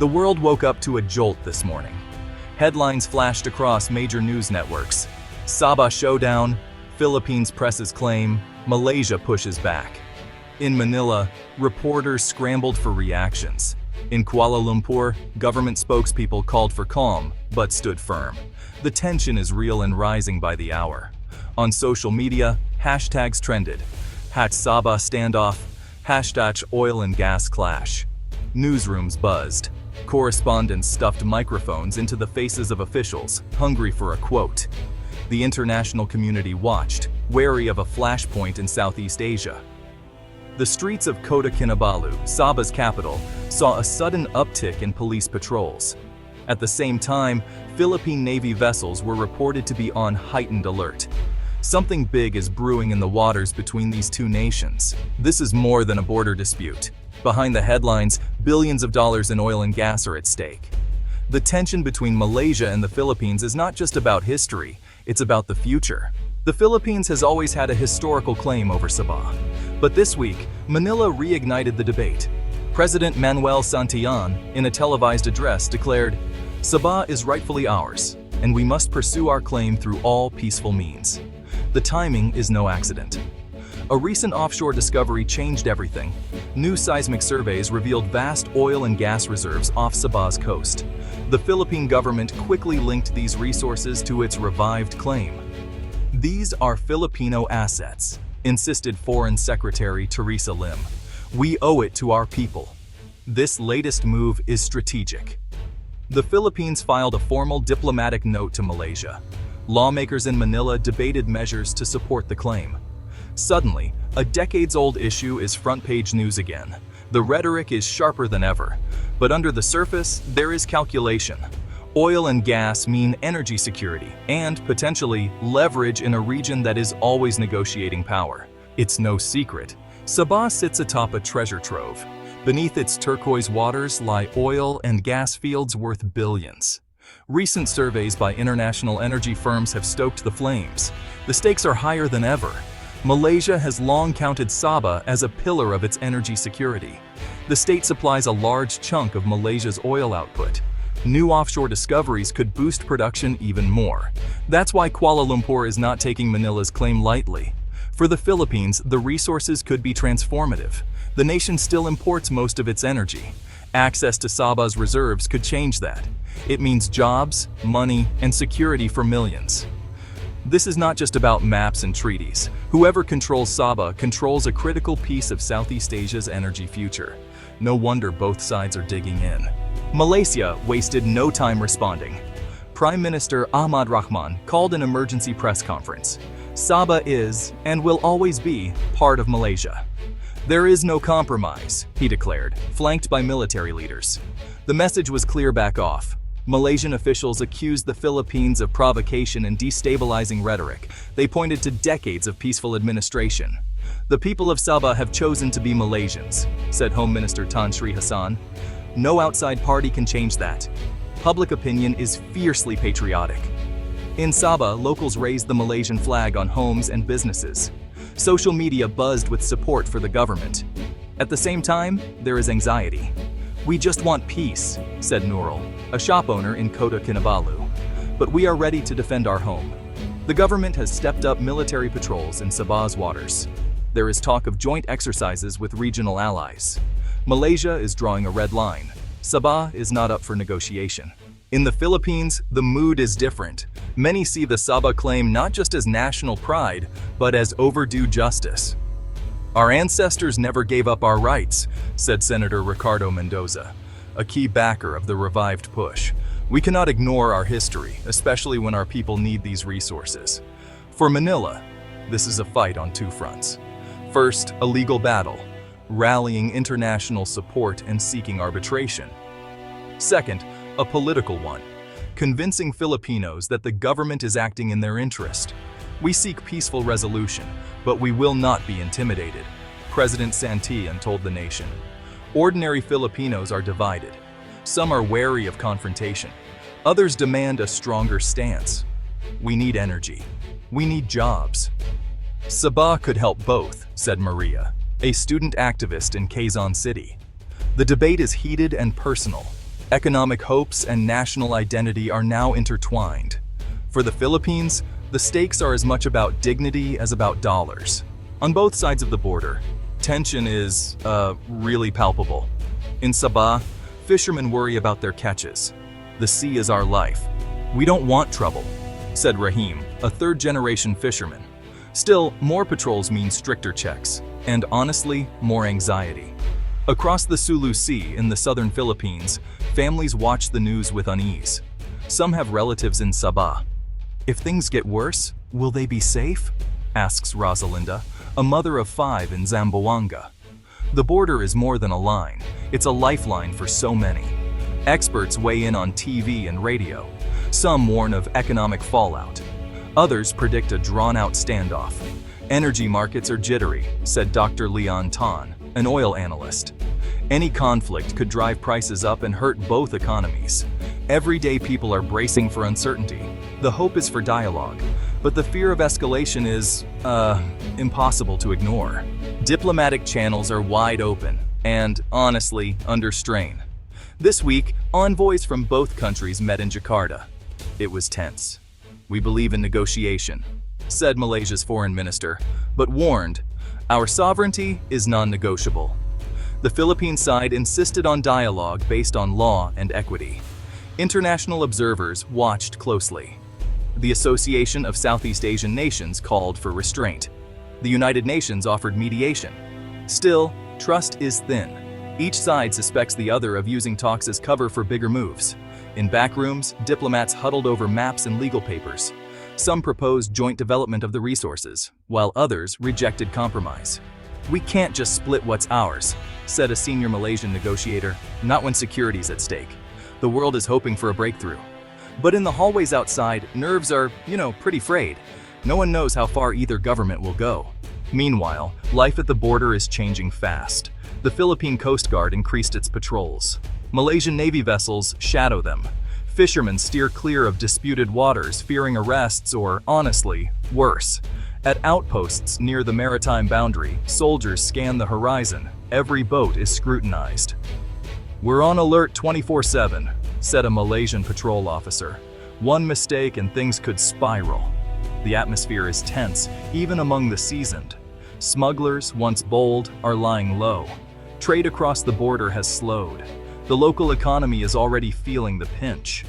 The world woke up to a jolt this morning. Headlines flashed across major news networks. Sabah showdown, Philippines presses claim, Malaysia pushes back. In Manila, reporters scrambled for reactions. In Kuala Lumpur, government spokespeople called for calm, but stood firm. The tension is real and rising by the hour. On social media, hashtags trended. #Sabah standoff, #oil and gas clash. Newsrooms buzzed. Correspondents stuffed microphones into the faces of officials, hungry for a quote. The international community watched, wary of a flashpoint in Southeast Asia. The streets of Kota Kinabalu, Sabah's capital, saw a sudden uptick in police patrols. At the same time, Philippine Navy vessels were reported to be on heightened alert. Something big is brewing in the waters between these two nations. This is more than a border dispute. Behind the headlines, billions of dollars in oil and gas are at stake. The tension between Malaysia and the Philippines is not just about history, it's about the future. The Philippines has always had a historical claim over Sabah. But this week, Manila reignited the debate. President Manuel Santillan, in a televised address, declared, "Sabah is rightfully ours, and we must pursue our claim through all peaceful means." The timing is no accident. A recent offshore discovery changed everything. New seismic surveys revealed vast oil and gas reserves off Sabah's coast. The Philippine government quickly linked these resources to its revived claim. "These are Filipino assets," insisted Foreign Secretary Teresa Lim. "We owe it to our people." This latest move is strategic. The Philippines filed a formal diplomatic note to Malaysia. Lawmakers in Manila debated measures to support the claim. Suddenly, a decades-old issue is front-page news again. The rhetoric is sharper than ever. But under the surface, there is calculation. Oil and gas mean energy security and, potentially, leverage in a region that is always negotiating power. It's no secret. Sabah sits atop a treasure trove. Beneath its turquoise waters lie oil and gas fields worth billions. Recent surveys by international energy firms have stoked the flames. The stakes are higher than ever. Malaysia has long counted Sabah as a pillar of its energy security. The state supplies a large chunk of Malaysia's oil output. New offshore discoveries could boost production even more. That's why Kuala Lumpur is not taking Manila's claim lightly. For the Philippines, the resources could be transformative. The nation still imports most of its energy. Access to Sabah's reserves could change that. It means jobs, money, and security for millions. This is not just about maps and treaties. Whoever controls Sabah controls a critical piece of Southeast Asia's energy future. No wonder both sides are digging in. Malaysia wasted no time responding. Prime Minister Ahmad Rahman called an emergency press conference. Sabah is, and will always be, part of Malaysia. "There is no compromise," he declared, flanked by military leaders. The message was clear: back off. Malaysian officials accused the Philippines of provocation and destabilizing rhetoric. They pointed to decades of peaceful administration. "The people of Sabah have chosen to be Malaysians," said Home Minister Tan Sri Hassan. "No outside party can change that. Public opinion is fiercely patriotic." In Sabah, locals raised the Malaysian flag on homes and businesses. Social media buzzed with support for the government. At the same time, there is anxiety. "We just want peace," said Nurul, a shop owner in Kota Kinabalu. "But we are ready to defend our home." The government has stepped up military patrols in Sabah's waters. There is talk of joint exercises with regional allies. Malaysia is drawing a red line. Sabah is not up for negotiation. In the Philippines, the mood is different. Many see the Sabah claim not just as national pride, but as overdue justice. "Our ancestors never gave up our rights," said Senator Ricardo Mendoza, a key backer of the revived push. "We cannot ignore our history, especially when our people need these resources." For Manila, this is a fight on two fronts. First, a legal battle, rallying international support and seeking arbitration. Second, a political one, convincing Filipinos that the government is acting in their interest. "We seek peaceful resolution, but we will not be intimidated," President Santillan told the nation. Ordinary Filipinos are divided. Some are wary of confrontation. Others demand a stronger stance. "We need energy. We need jobs." "Sabah could help both," said Maria, a student activist in Quezon City. The debate is heated and personal. Economic hopes and national identity are now intertwined. For the Philippines, the stakes are as much about dignity as about dollars. On both sides of the border, tension is, really palpable. In Sabah, fishermen worry about their catches. The sea is our life. We don't want trouble, said Rahim, a third-generation fisherman. Still, more patrols mean stricter checks, and honestly, more anxiety. Across the Sulu Sea in the southern Philippines, families watch the news with unease. Some have relatives in Sabah. If things get worse, will they be safe? Asks Rosalinda, a mother of 5 in Zamboanga. The border is more than a line, it's a lifeline for so many. Experts weigh in on TV and radio. Some warn of economic fallout. Others predict a drawn-out standoff. Energy markets are jittery, said Dr. Leon Tan, an oil analyst. Any conflict could drive prices up and hurt both economies. Everyday people are bracing for uncertainty. The hope is for dialogue, but the fear of escalation is, impossible to ignore. Diplomatic channels are wide open and, honestly, under strain. This week, envoys from both countries met in Jakarta. It was tense. "We believe in negotiation," said Malaysia's foreign minister, but warned, "Our sovereignty is non-negotiable." The Philippine side insisted on dialogue based on law and equity. International observers watched closely. The Association of Southeast Asian Nations called for restraint. The United Nations offered mediation. Still, trust is thin. Each side suspects the other of using talks as cover for bigger moves. In back rooms, diplomats huddled over maps and legal papers. Some proposed joint development of the resources, while others rejected compromise. "We can't just split what's ours," said a senior Malaysian negotiator, "not when security's at stake. The world is hoping for a breakthrough." But in the hallways outside, nerves are, pretty frayed. No one knows how far either government will go. Meanwhile, life at the border is changing fast. The Philippine Coast Guard increased its patrols. Malaysian Navy vessels shadow them. Fishermen steer clear of disputed waters, fearing arrests or, honestly, worse. At outposts near the maritime boundary, soldiers scan the horizon. Every boat is scrutinized. "We're on alert 24/7, said a Malaysian patrol officer. One mistake and things could spiral. The atmosphere is tense, even among the seasoned. Smugglers, once bold, are lying low. Trade across the border has slowed. The local economy is already feeling the pinch.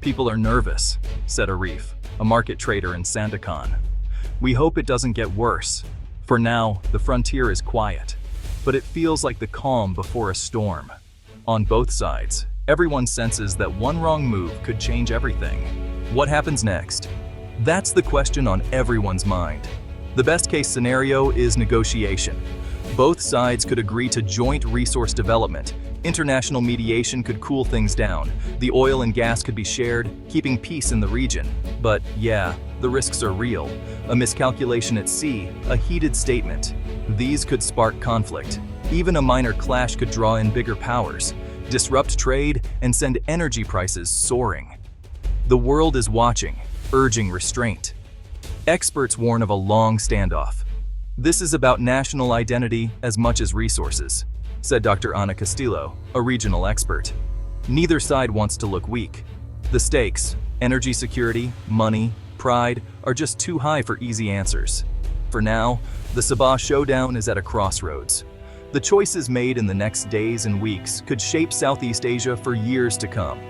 People are nervous, said Arif, a market trader in Sandakan. We hope it doesn't get worse. For now, the frontier is quiet, but it feels like the calm before a storm. On both sides, everyone senses that one wrong move could change everything. What happens next? That's the question on everyone's mind. The best-case scenario is negotiation. Both sides could agree to joint resource development. International mediation could cool things down. The oil and gas could be shared, keeping peace in the region. But yeah, the risks are real. A miscalculation at sea, a heated statement. These could spark conflict. Even a minor clash could draw in bigger powers, disrupt trade, and send energy prices soaring. The world is watching, urging restraint. Experts warn of a long standoff. This is about national identity as much as resources, said Dr. Ana Castillo, a regional expert. Neither side wants to look weak. The stakes, energy security, money, pride, are just too high for easy answers. For now, the Sabah showdown is at a crossroads. The choices made in the next days and weeks could shape Southeast Asia for years to come.